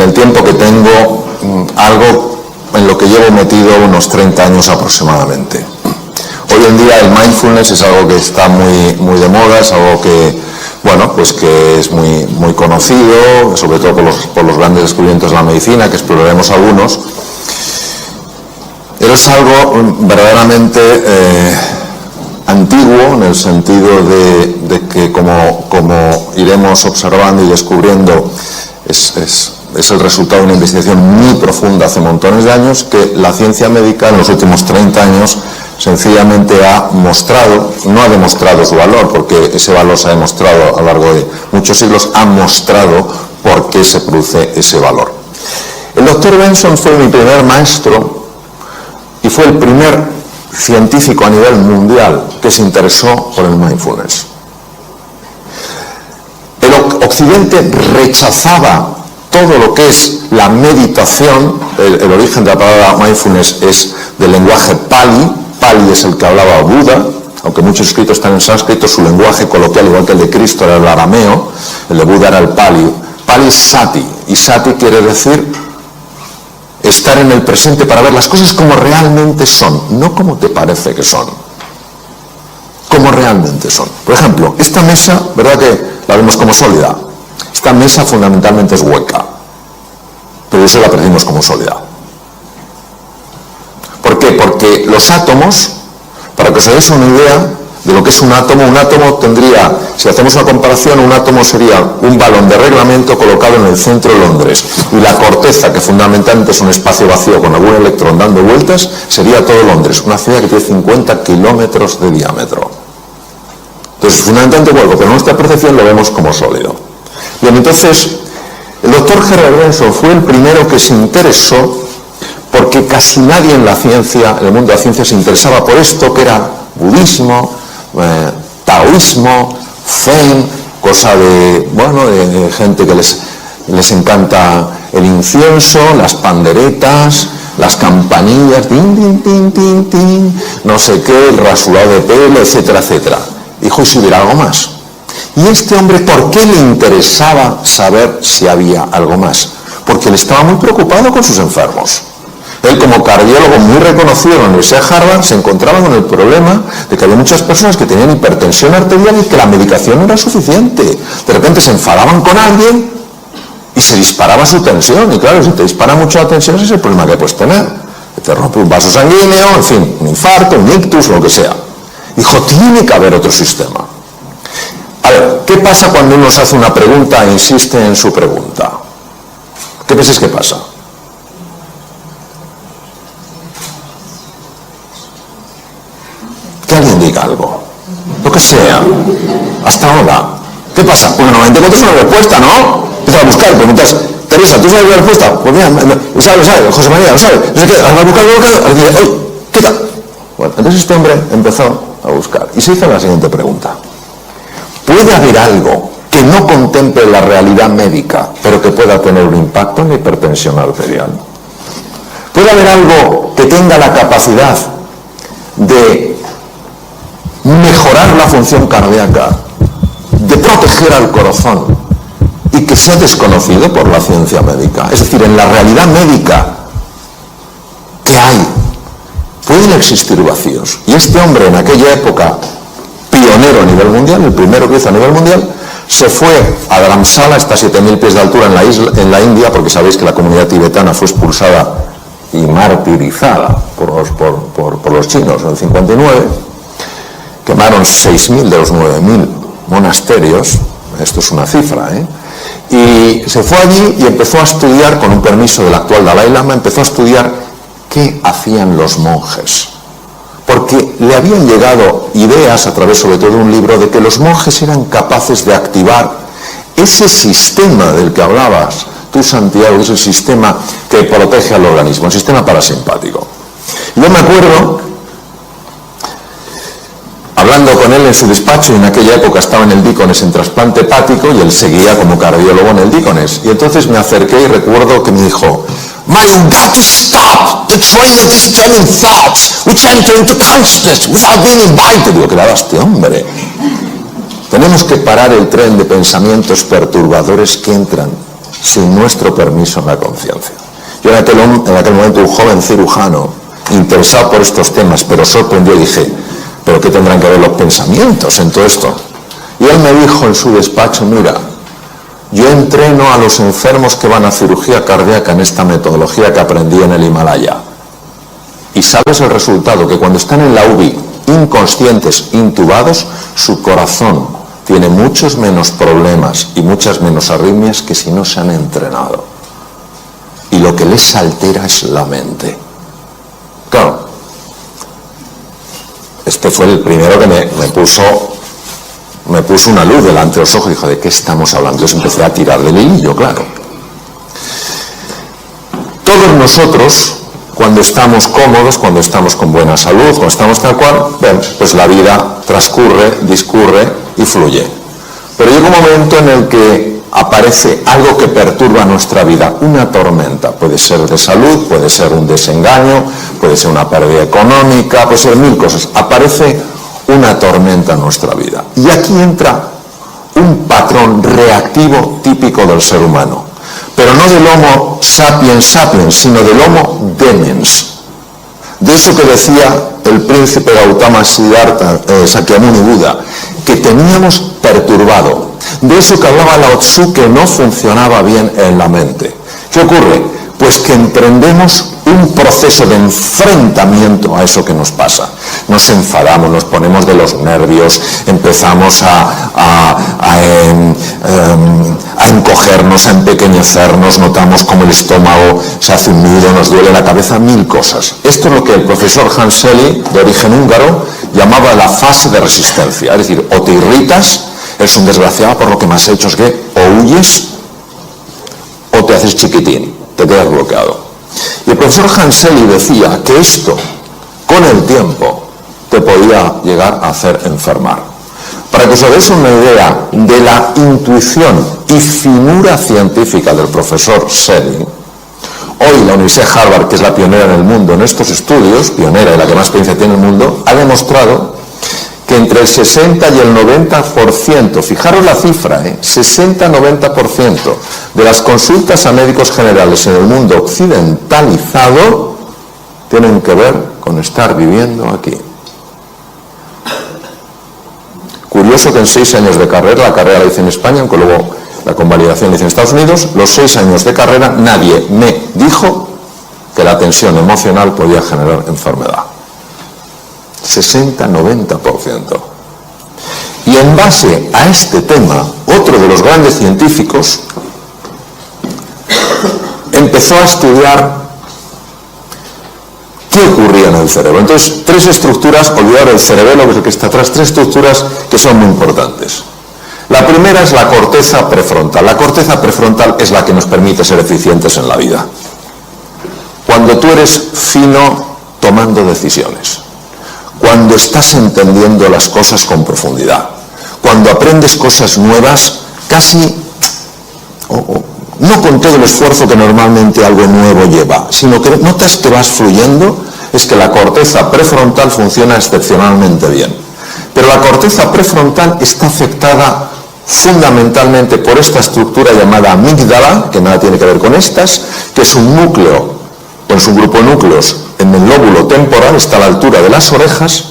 el tiempo que tengo, algo en lo que llevo metido unos 30 años aproximadamente. Hoy en día el mindfulness es algo que está muy de moda, es algo que, bueno, pues que es muy conocido, sobre todo por los grandes descubrimientos de la medicina, que exploraremos algunos. Pero es algo verdaderamente antiguo, en el sentido de que como iremos observando y descubriendo, es el resultado de una investigación muy profunda hace montones de años, que la ciencia médica en los últimos 30 años sencillamente ha mostrado, no ha demostrado su valor, porque ese valor se ha demostrado a lo largo de muchos siglos, ha mostrado por qué se produce ese valor. El doctor Benson fue mi primer maestro y fue el primer científico a nivel mundial que se interesó por el mindfulness. El Occidente rechazaba todo lo que es la meditación. El origen de la palabra mindfulness es del lenguaje Pali. Pali es el que hablaba Buda, aunque muchos escritos están en sánscrito, su lenguaje coloquial, igual que el de Cristo, era el arameo, el de Buda era el Pali. Pali es Sati, y Sati quiere decir estar en el presente para ver las cosas como realmente son, no como te parece que son, como realmente son. Por ejemplo, esta mesa, ¿verdad que la vemos como sólida? Esta mesa fundamentalmente es hueca, pero eso la percibimos como sólida. ¿Por qué? Porque los átomos, para que os hagáis una idea de lo que es un átomo tendría, si hacemos una comparación, un átomo sería un balón de reglamento colocado en el centro de Londres, y la corteza, que fundamentalmente es un espacio vacío con algún electrón dando vueltas, sería todo Londres, una ciudad que tiene 50 kilómetros de diámetro. Entonces, fundamentalmente hueco, pero en nuestra percepción lo vemos como sólido. Bien, entonces, el doctor Herbert Benson fue el primero que se interesó, porque casi nadie en la ciencia, en el mundo de la ciencia, se interesaba por esto, que era budismo, taoísmo, zen, cosa de, bueno, de gente que les encanta el incienso, las panderetas, las campanillas, tin, tin, tin, tin, tin, no sé qué, el rasurado de pelo, etcétera, etcétera. Dijo, ¿y si hubiera algo más? Y este hombre, ¿por qué le interesaba saber si había algo más? Porque él estaba muy preocupado con sus enfermos. Él, como cardiólogo muy reconocido en la Universidad de Harvard, se encontraba con el problema de que había muchas personas que tenían hipertensión arterial y que la medicación no era suficiente. De repente se enfadaban con alguien y se disparaba su tensión. Y claro, si te dispara mucho la tensión, ese es el problema que puedes tener. Que te rompe un vaso sanguíneo, en fin, un infarto, un ictus, lo que sea. Dijo, tiene que haber otro sistema. A ver, ¿qué pasa cuando uno se hace una pregunta e insiste en su pregunta? ¿Qué pensáis que pasa? Que alguien diga algo, lo que sea, hasta ahora. ¿Qué pasa? Pues normalmente encuentras una respuesta, ¿no? Empiezas a buscar, preguntas, Teresa, ¿tú sabes la respuesta? Pues mira, lo sabe, José María, lo sabe. No sé qué, al buscar, ¿qué tal? Bueno, entonces este hombre empezó a buscar y se hizo la siguiente pregunta. ¿Puede haber algo que no contemple la realidad médica, pero que pueda tener un impacto en la hipertensión arterial? ¿Puede haber algo que tenga la capacidad de mejorar la función cardíaca, de proteger al corazón y que sea desconocido por la ciencia médica? Es decir, en la realidad médica, ¿qué hay? Pueden existir vacíos. Y este hombre, en aquella época, pionero a nivel mundial, el primero que hizo a nivel mundial, se fue a Dharamsala, hasta 7.000 pies de altura en la India, porque sabéis que la comunidad tibetana fue expulsada y martirizada por los chinos en el 59. Quemaron 6.000 de los 9.000 monasterios, esto es una cifra, y se fue allí y empezó a estudiar, con un permiso del actual Dalai Lama, empezó a estudiar qué hacían los monjes. Porque le habían llegado ideas, a través sobre todo de un libro, de que los monjes eran capaces de activar ese sistema del que hablabas tú, Santiago, que es el sistema que protege al organismo, el sistema parasimpático. Yo me acuerdo, hablando con él en su despacho, y en aquella época estaba en el Dícones en trasplante hepático, y él seguía como cardiólogo en el Dícones. Y entonces me acerqué y recuerdo que me dijo, "Man, you've got to stop the train of disturbing thoughts which enter into consciousness without being invited." Digo, ¿qué le daste, hombre? Tenemos que parar el tren de pensamientos perturbadores que entran sin nuestro permiso en la conciencia. Yo en aquel momento, un joven cirujano, interesado por estos temas, pero sorprendido, dije, ¿pero qué tendrán que ver los pensamientos en todo esto? Y él me dijo en su despacho, mira, yo entreno a los enfermos que van a cirugía cardíaca en esta metodología que aprendí en el Himalaya. Y sabes el resultado, que cuando están en la UBI, inconscientes, intubados, su corazón tiene muchos menos problemas y muchas menos arritmias que si no se han entrenado. Y lo que les altera es la mente. Claro, este fue el primero que me puso una luz delante de los ojos y dijo, ¿de qué estamos hablando? Entonces empecé a tirar del hilillo, claro. Todos nosotros, cuando estamos cómodos, cuando estamos con buena salud, cuando estamos tal cual, bueno, pues la vida transcurre, discurre y fluye. Pero llega un momento en el que aparece algo que perturba nuestra vida, una tormenta. Puede ser de salud, puede ser un desengaño, puede ser una pérdida económica, puede ser mil cosas. Aparece una tormenta en nuestra vida. Y aquí entra un patrón reactivo típico del ser humano. Pero no del Homo sapiens sapiens, sino del Homo demens. De eso que decía el príncipe Gautama Siddhartha, Sakyamuni Buda, que teníamos perturbado. De eso que hablaba Lao Tzu, que no funcionaba bien en la mente. ¿Qué ocurre? Pues que emprendemos un proceso de enfrentamiento a eso que nos pasa. Nos enfadamos, nos ponemos de los nervios, empezamos a encogernos, a empequeñecernos, notamos como el estómago se hace un nudo, nos duele la cabeza, mil cosas. Esto es lo que el profesor Hans Selye, de origen húngaro, llamaba la fase de resistencia. Es decir, o te irritas, eres un desgraciado por lo que me has hecho, es que o huyes o te haces chiquitín, te quedas bloqueado. Y el profesor Hans Selye decía que esto, con el tiempo, te podía llegar a hacer enfermar. Para que os hagáis una idea de la intuición y finura científica del profesor Selye, hoy la Universidad de Harvard, que es la pionera en el mundo en estos estudios, pionera y la que más experiencia tiene en el mundo, ha demostrado que entre el 60 y el 90%, fijaros la cifra, 60-90% de las consultas a médicos generales en el mundo occidentalizado tienen que ver con estar viviendo aquí. Curioso que en 6 años de carrera, la carrera la hice en España, aunque luego la convalidación la hice en Estados Unidos, los 6 años de carrera nadie me dijo que la tensión emocional podía generar enfermedad. 60-90%. Y en base a este tema, otro de los grandes científicos empezó a estudiar qué ocurría en el cerebro. Entonces, 3 estructuras, olvidar el cerebelo, que es el que está atrás, 3 estructuras que son muy importantes. La primera es la corteza prefrontal. La corteza prefrontal es la que nos permite ser eficientes en la vida. Cuando tú eres fino tomando decisiones, cuando estás entendiendo las cosas con profundidad, cuando aprendes cosas nuevas, casi, no con todo el esfuerzo que normalmente algo nuevo lleva, sino que notas que vas fluyendo, es que la corteza prefrontal funciona excepcionalmente bien. Pero la corteza prefrontal está afectada fundamentalmente por esta estructura llamada amígdala, que nada tiene que ver con estas, que es un núcleo, o es un grupo de núcleos en el lóbulo temporal, está a la altura de las orejas,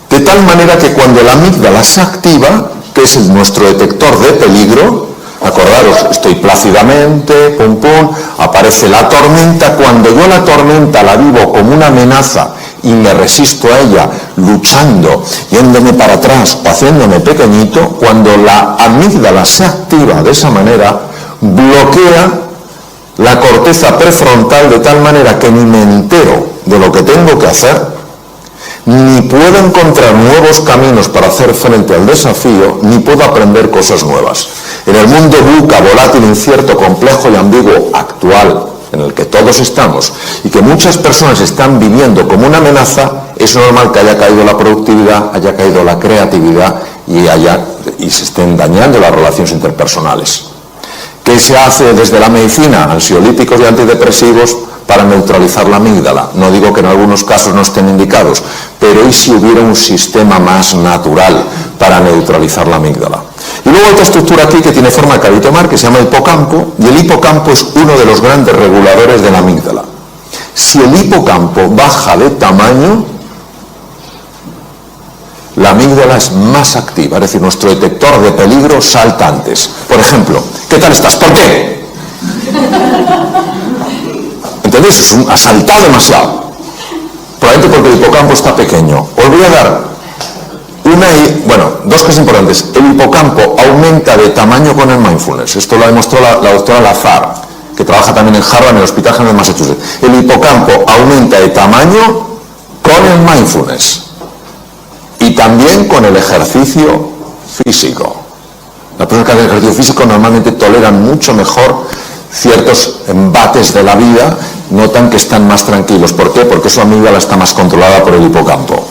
de tal manera que cuando la amígdala se activa, que es nuestro detector de peligro, acordaros, estoy plácidamente, pum pum, aparece la tormenta, cuando yo la tormenta la vivo como una amenaza y me resisto a ella, luchando, yéndome para atrás o haciéndome pequeñito, cuando la amígdala se activa de esa manera, bloquea la corteza prefrontal de tal manera que ni me entero de lo que tengo que hacer, ni puedo encontrar nuevos caminos para hacer frente al desafío, ni puedo aprender cosas nuevas. En el mundo VUCA, volátil, incierto, complejo y ambiguo actual, en el que todos estamos, y que muchas personas están viviendo como una amenaza, es normal que haya caído la productividad, haya caído la creatividad y se estén dañando las relaciones interpersonales. ¿Qué se hace desde la medicina? Ansiolíticos y antidepresivos para neutralizar la amígdala. No digo que en algunos casos no estén indicados, pero ¿y si hubiera un sistema más natural para neutralizar la amígdala? Y luego otra estructura aquí que tiene forma de cabito mar, que se llama hipocampo, y el hipocampo es uno de los grandes reguladores de la amígdala. Si el hipocampo baja de tamaño, la amígdala es más activa, es decir, nuestro detector de peligro salta antes. Por ejemplo, ¿qué tal estás? ¿Por qué? ¿Entendéis? Ha saltado demasiado. Probablemente porque el hipocampo está pequeño. Os voy a dar dos cosas importantes. El hipocampo aumenta de tamaño con el mindfulness. Esto lo demostró la doctora Lazar, que trabaja también en Harvard, en el Hospital General de Massachusetts. El hipocampo aumenta de tamaño con el mindfulness y también con el ejercicio físico. Las personas que hacen ejercicio físico normalmente toleran mucho mejor ciertos embates de la vida, notan que están más tranquilos. ¿Por qué? Porque su amígdala está más controlada por el hipocampo.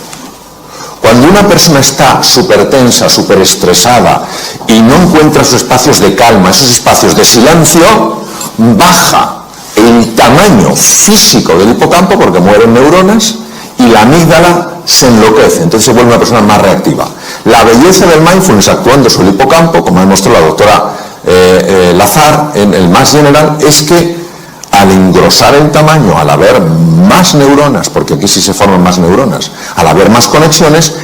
Cuando una persona está súper tensa, súper estresada y no encuentra sus espacios de calma, esos espacios de silencio, baja el tamaño físico del hipocampo porque mueren neuronas y la amígdala se enloquece, entonces se vuelve una persona más reactiva. La belleza del mindfulness actuando sobre el hipocampo, como demostró la doctora Lazar en el Mass General, es que al engrosar el tamaño, al haber más neuronas, porque aquí sí se forman más neuronas, al haber más conexiones,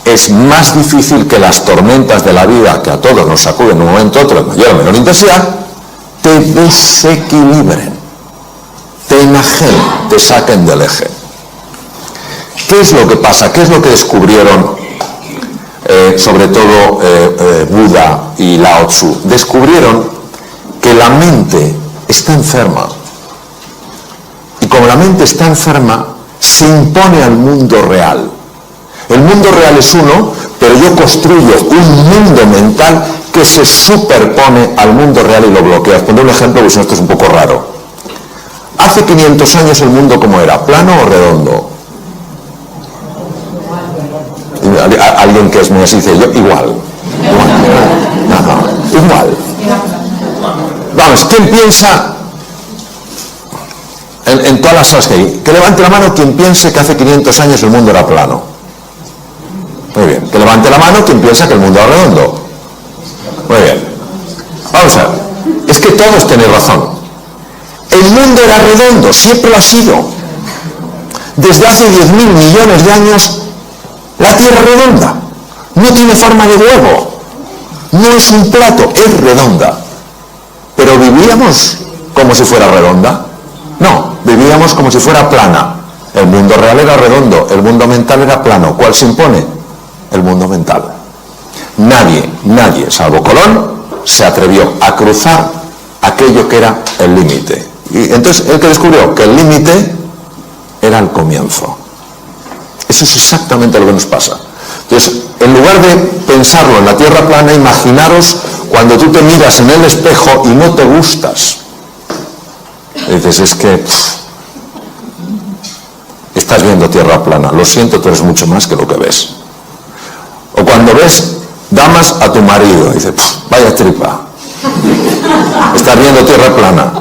es más difícil que las tormentas de la vida, que a todos nos sacuden en un momento u otro, de mayor o menor intensidad, te desequilibren, te enajenen, te saquen del eje. ¿Qué es lo que pasa? ¿Qué es lo que descubrieron sobre todo Buda y Lao Tzu? Descubrieron que la mente está enferma. Y como la mente está enferma, se impone al mundo real. El mundo real es uno, pero yo construyo un mundo mental que se superpone al mundo real y lo bloquea. Os pondré un ejemplo, porque si no esto es un poco raro. Hace 500 años el mundo ¿cómo era? ¿Plano o redondo? Alguien que es muy así dice yo, igual. Igual. Vamos, ¿quién piensa en todas las salas que hay? Que levante la mano quien piense que hace 500 años el mundo era plano. Muy bien. Que levante la mano quien piensa que el mundo era redondo. Muy bien. Vamos a ver. Es que todos tenéis razón. El mundo era redondo, siempre lo ha sido. Desde hace 10.000 millones de años la Tierra es redonda. No tiene forma de huevo. No es un plato, es redonda. Pero vivíamos como si fuera redonda. No, vivíamos como si fuera plana. El mundo real era redondo, el mundo mental era plano. ¿Cuál se impone? El mundo mental. Nadie, salvo Colón, se atrevió a cruzar aquello que era el límite. Y entonces el que descubrió que el límite era el comienzo. Eso es exactamente lo que nos pasa. Entonces, en lugar de pensarlo en la tierra plana, imaginaros cuando tú te miras en el espejo y no te gustas. Y dices, es que estás viendo tierra plana. Lo siento, tú eres mucho más que lo que ves. O cuando ves damas a tu marido, dices, vaya tripa. Estás viendo tierra plana.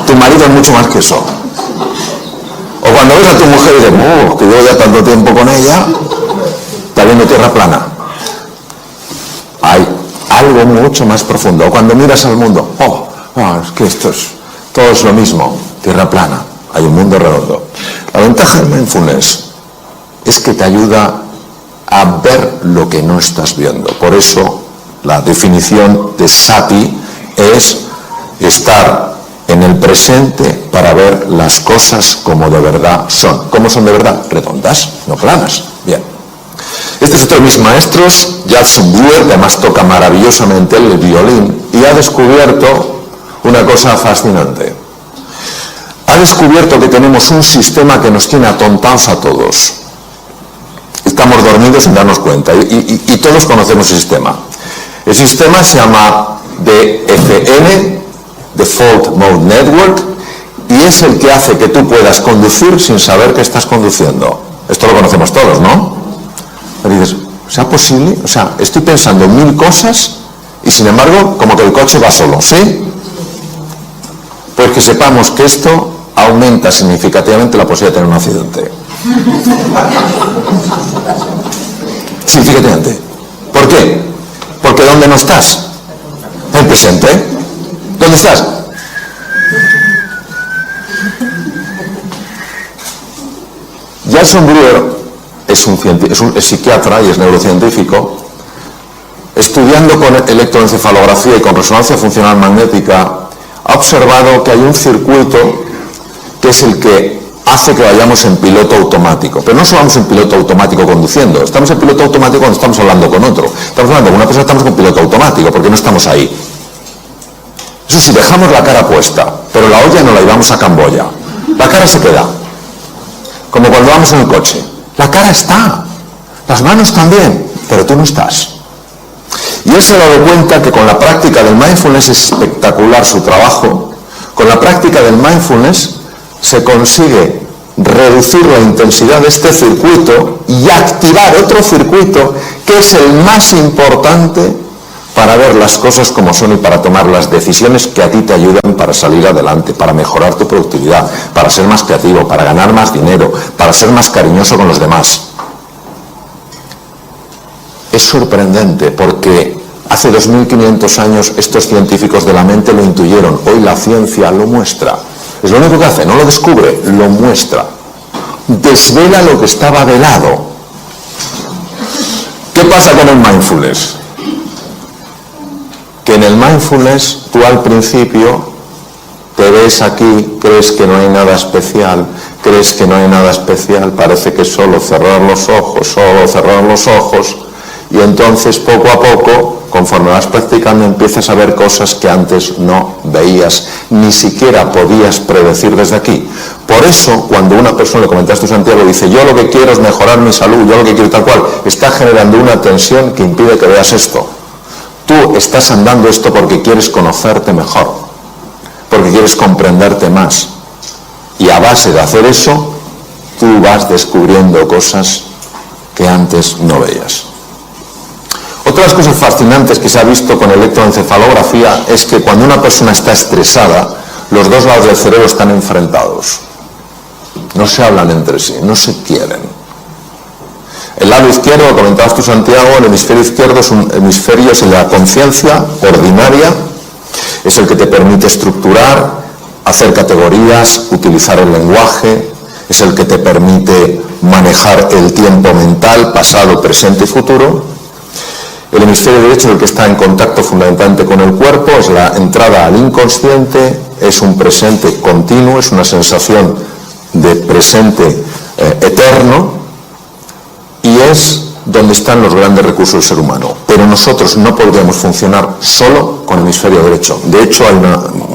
Tu marido es mucho más que eso. O cuando ves a tu mujer y dices, que llevo ya tanto tiempo con ella, está viendo tierra plana. Hay algo mucho más profundo. O cuando miras al mundo, es que todo es lo mismo, tierra plana, hay un mundo redondo. La ventaja del mindfulness es que te ayuda a ver lo que no estás viendo. Por eso la definición de sati es estar en el presente para ver las cosas como de verdad son. ¿Cómo son de verdad? Redondas, no planas. Bien. Este es otro de mis maestros, Judson Brewer, que además toca maravillosamente el violín, y ha descubierto una cosa fascinante. Ha descubierto que tenemos un sistema que nos tiene atontados a todos. Estamos dormidos sin darnos cuenta, y todos conocemos el sistema. El sistema se llama DFN, Default Mode Network, y es el que hace que tú puedas conducir sin saber que estás conduciendo. Esto lo conocemos todos, ¿no? Pero dices, ¿sea posible? O sea, estoy pensando en 1000 cosas y sin embargo, como que el coche va solo, ¿sí? Pues que sepamos que esto aumenta significativamente la posibilidad de tener un accidente. Significativamente. ¿Por qué? Porque ¿dónde no estás? En el presente. ¿Dónde estás? Jason Brewer es psiquiatra y es neurocientífico. Estudiando con electroencefalografía y con resonancia funcional magnética, ha observado que hay un circuito que es el que hace que vayamos en piloto automático. Pero no solo vamos en piloto automático conduciendo, estamos en piloto automático cuando estamos hablando con otro. Estamos hablando con una persona, estamos con piloto automático, porque no estamos ahí. Eso sí, dejamos la cara puesta, pero la olla no la llevamos a Camboya. La cara se queda. Como cuando vamos en el coche. La cara está, las manos también, pero tú no estás. Y él se ha dado cuenta que con la práctica del mindfulness es espectacular su trabajo. Con la práctica del mindfulness se consigue reducir la intensidad de este circuito y activar otro circuito que es el más importante para ver las cosas como son y para tomar las decisiones que a ti te ayudan para salir adelante, para mejorar tu productividad, para ser más creativo, para ganar más dinero, para ser más cariñoso con los demás. Es sorprendente porque hace 2500 años estos científicos de la mente lo intuyeron. Hoy la ciencia lo muestra. Es lo único que hace, no lo descubre, lo muestra. Desvela lo que estaba velado. ¿Qué pasa con el mindfulness? Que en el mindfulness tú al principio te ves aquí, crees que no hay nada especial, parece que solo cerrar los ojos, y entonces poco a poco, conforme vas practicando, empiezas a ver cosas que antes no veías, ni siquiera podías predecir desde aquí. Por eso, cuando una persona, le comentaste a Santiago, dice, yo lo que quiero es mejorar mi salud, yo lo que quiero tal cual, está generando una tensión que impide que veas esto. Tú estás andando esto porque quieres conocerte mejor, porque quieres comprenderte más. Y a base de hacer eso, tú vas descubriendo cosas que antes no veías. Otras cosas fascinantes que se ha visto con electroencefalografía es que cuando una persona está estresada, los dos lados del cerebro están enfrentados. No se hablan entre sí, no se quieren. El lado izquierdo, lo comentabas tú, Santiago, el hemisferio izquierdo es un hemisferio, es el de la conciencia ordinaria, es el que te permite estructurar, hacer categorías, utilizar el lenguaje, es el que te permite manejar el tiempo mental, pasado, presente y futuro. El hemisferio derecho es el que está en contacto fundamentalmente con el cuerpo, es la entrada al inconsciente, es un presente continuo, es una sensación de presente eterno, y es donde están los grandes recursos del ser humano. Pero nosotros no podríamos funcionar solo con el hemisferio derecho. De hecho, hay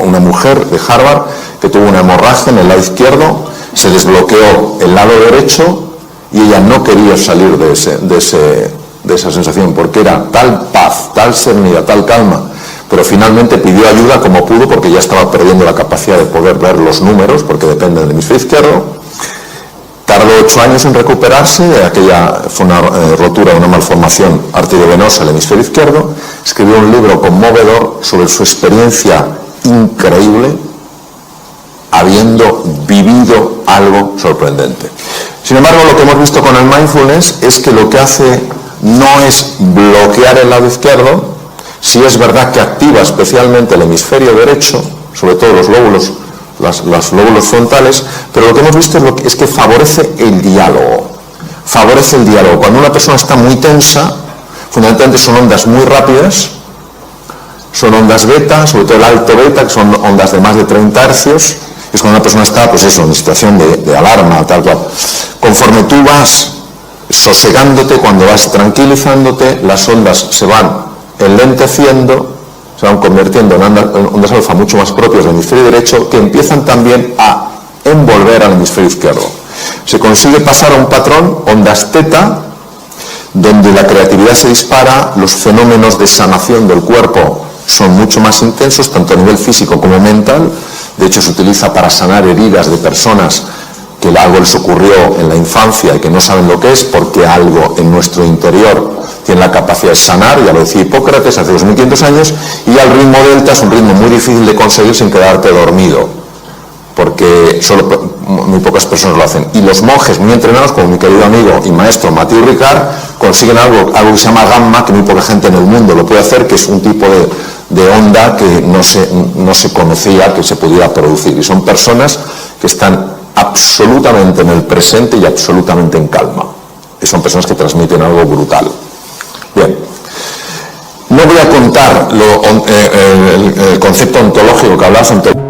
una mujer de Harvard que tuvo una hemorragia en el lado izquierdo, se desbloqueó el lado derecho y ella no quería salir de esa sensación porque era tal paz, tal serenidad, tal calma. Pero finalmente pidió ayuda como pudo porque ya estaba perdiendo la capacidad de poder ver los números porque depende del hemisferio izquierdo. Tardó 8 años en recuperarse, aquella fue una rotura, una malformación arteriovenosa del hemisferio izquierdo. Escribió un libro conmovedor sobre su experiencia increíble, habiendo vivido algo sorprendente. Sin embargo, lo que hemos visto con el mindfulness es que lo que hace no es bloquear el lado izquierdo, sí es verdad que activa especialmente el hemisferio derecho, sobre todo los lóbulos frontales, pero lo que hemos visto es que favorece el diálogo. Cuando una persona está muy tensa, fundamentalmente son ondas muy rápidas, son ondas beta, sobre todo el alto beta, que son ondas de más de 30 hercios, es cuando una persona está, pues eso, en situación de alarma, tal cual. Conforme tú vas sosegándote, cuando vas tranquilizándote, las ondas se van enlenteciendo, se van convirtiendo en ondas alfa mucho más propias del hemisferio derecho, que empiezan también a envolver al hemisferio izquierdo. Se consigue pasar a un patrón, ondas teta, donde la creatividad se dispara, los fenómenos de sanación del cuerpo son mucho más intensos, tanto a nivel físico como mental. De hecho, se utiliza para sanar heridas de personas que algo les ocurrió en la infancia y que no saben lo que es, porque algo en nuestro interior tiene la capacidad de sanar, ya lo decía Hipócrates hace 2500 años, y al ritmo delta es un ritmo muy difícil de conseguir sin quedarte dormido, porque porque solo muy pocas personas lo hacen. Y los monjes muy entrenados, como mi querido amigo y maestro Mathieu Ricard, consiguen algo que se llama gamma, que muy poca gente en el mundo lo puede hacer, que es un tipo de onda que no se conocía que se pudiera producir. Y son personas que están absolutamente en el presente y absolutamente en calma. Y son personas que transmiten algo brutal. Bien. No voy a contar el concepto ontológico que hablabas anteriormente.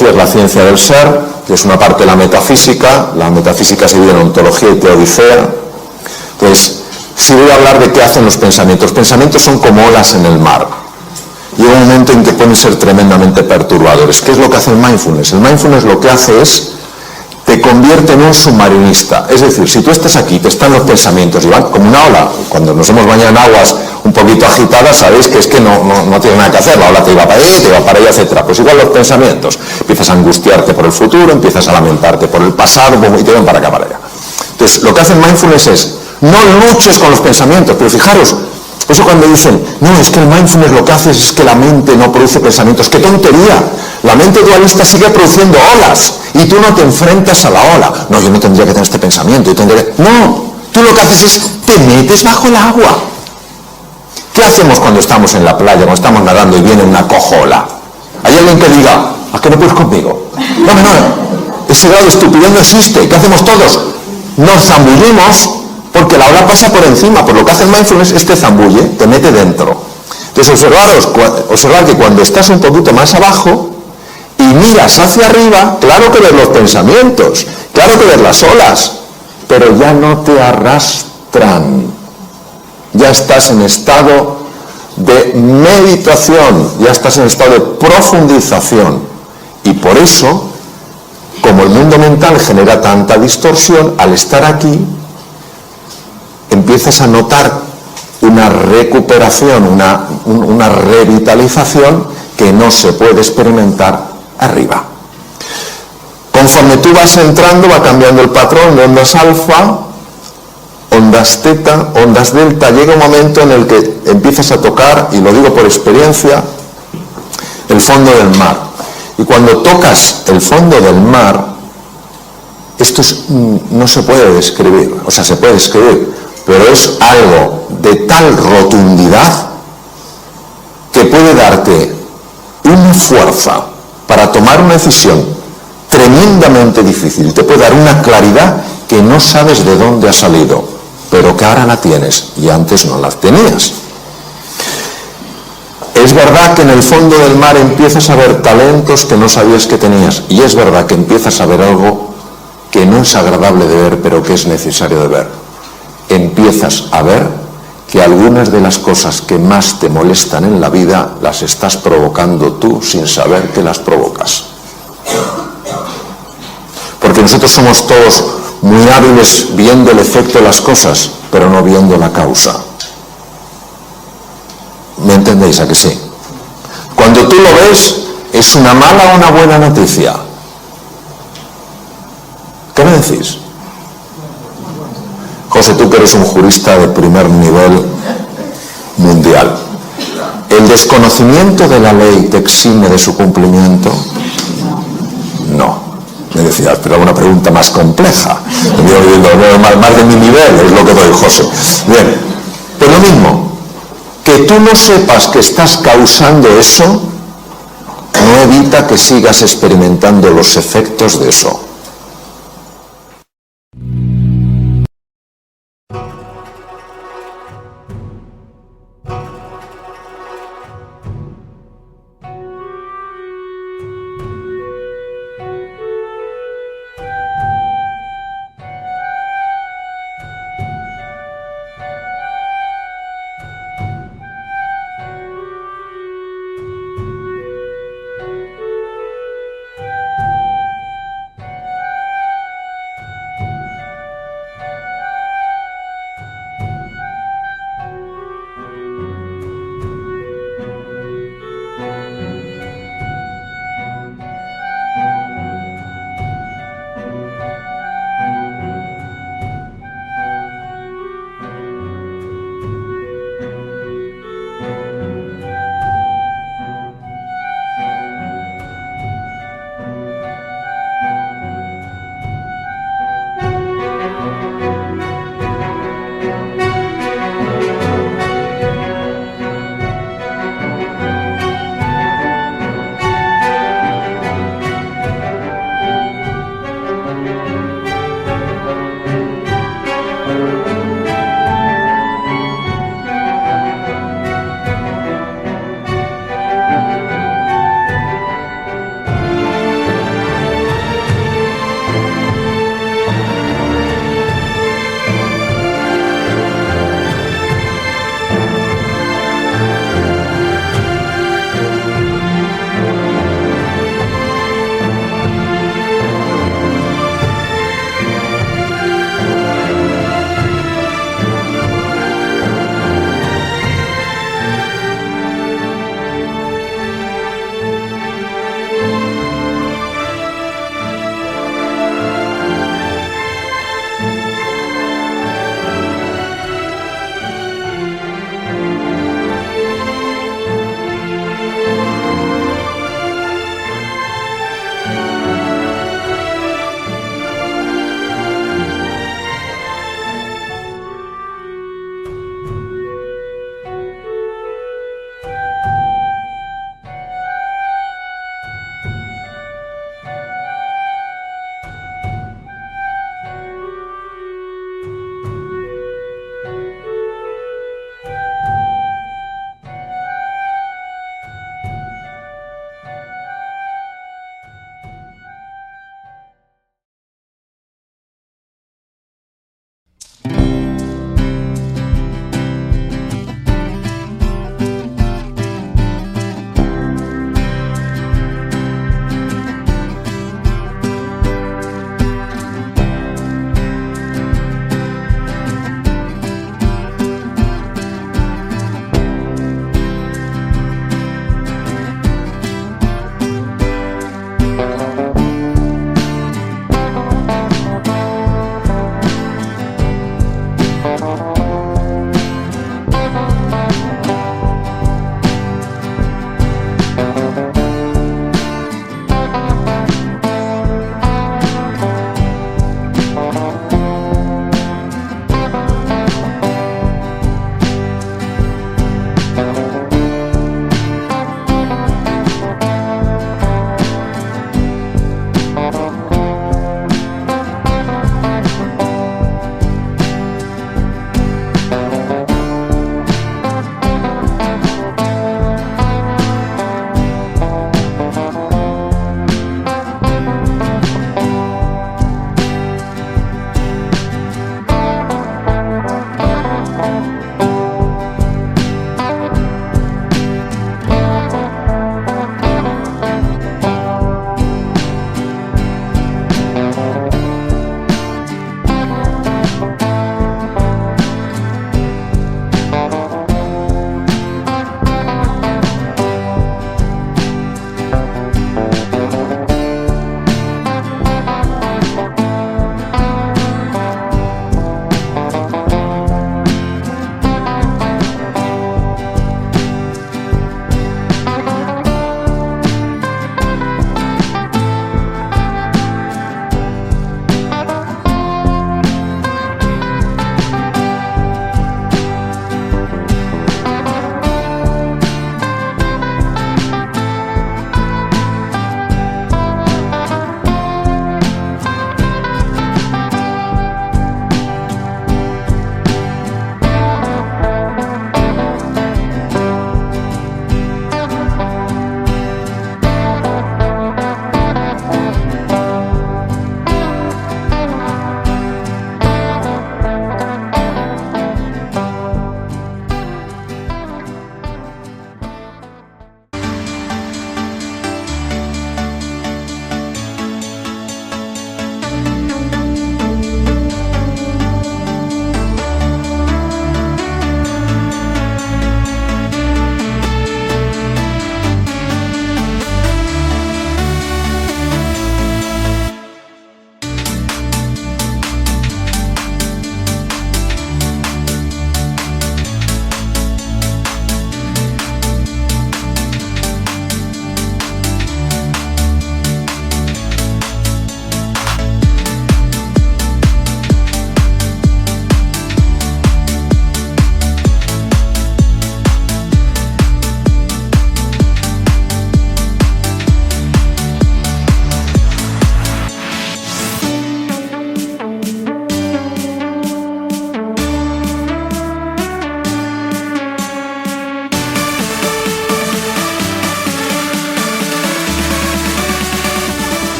Es la ciencia del ser, que es una parte de la metafísica se divide en ontología y teodicea. Entonces, si voy a hablar de qué hacen los pensamientos. Los pensamientos son como olas en el mar. Llega un momento en que pueden ser tremendamente perturbadores. ¿Qué es lo que hace el mindfulness? El mindfulness lo que hace es, te convierte en un submarinista. Es decir, si tú estás aquí, te están los pensamientos y van como una ola. Cuando nos hemos bañado en aguas un poquito agitadas, sabéis que es que no tiene nada que hacer. La ola te iba para allá, te iba para allá, etc. Pues igual los pensamientos. Empiezas a angustiarte por el futuro, empiezas a lamentarte por el pasado y te van para acá, para allá. Entonces, lo que hace el mindfulness es, no luches con los pensamientos, pero fijaros, por eso cuando dicen, no, es que el mindfulness lo que hace es que la mente no produce pensamientos. ¡Qué tontería! La mente dualista sigue produciendo olas y tú no te enfrentas a la ola. No, yo no tendría que tener este pensamiento. No, tú lo que haces es, te metes bajo el agua. ¿Qué hacemos cuando estamos en la playa, cuando estamos nadando y viene una cojola? ¿Hay alguien que diga, ¿a qué no puedes conmigo? No, ese grado de estupidez no existe. ¿Qué hacemos todos? Nos zambullimos porque la ola pasa por encima. Por lo que hace el mindfulness es te zambulle, te mete dentro. Entonces observad que cuando estás un poquito más abajo y miras hacia arriba, claro que ves los pensamientos, claro que ves las olas, pero ya no te arrastran. Ya estás en estado de meditación, ya estás en estado de profundización. Y por eso, como el mundo mental genera tanta distorsión, al estar aquí, empiezas a notar una recuperación, una revitalización que no se puede experimentar arriba. Conforme tú vas entrando, va cambiando el patrón de ondas alfa, ondas teta, ondas delta. Llega un momento en el que empiezas a tocar, y lo digo por experiencia, el fondo del mar. Y cuando tocas el fondo del mar, esto no se puede describir, o sea, se puede describir, pero es algo de tal rotundidad que puede darte una fuerza para tomar una decisión tremendamente difícil. Te puede dar una claridad que no sabes de dónde ha salido, pero que ahora la tienes y antes no la tenías. Es verdad que en el fondo del mar empiezas a ver talentos que no sabías que tenías, y es verdad que empiezas a ver algo que no es agradable de ver, pero que es necesario de ver. Empiezas a ver que algunas de las cosas que más te molestan en la vida las estás provocando tú sin saber que las provocas. Porque nosotros somos todos muy hábiles viendo el efecto de las cosas, pero no viendo la causa. ¿Me entendéis a que sí? Cuando tú lo ves, ¿es una mala o una buena noticia? ¿Qué me decís? José, tú que eres un jurista de primer nivel mundial, ¿el desconocimiento de la ley te exime de su cumplimiento? No. Me decías, pero una pregunta más compleja. Más de mi nivel es lo que doy, José. Bien, pues lo mismo, que tú no sepas que estás causando eso, no evita que sigas experimentando los efectos de eso.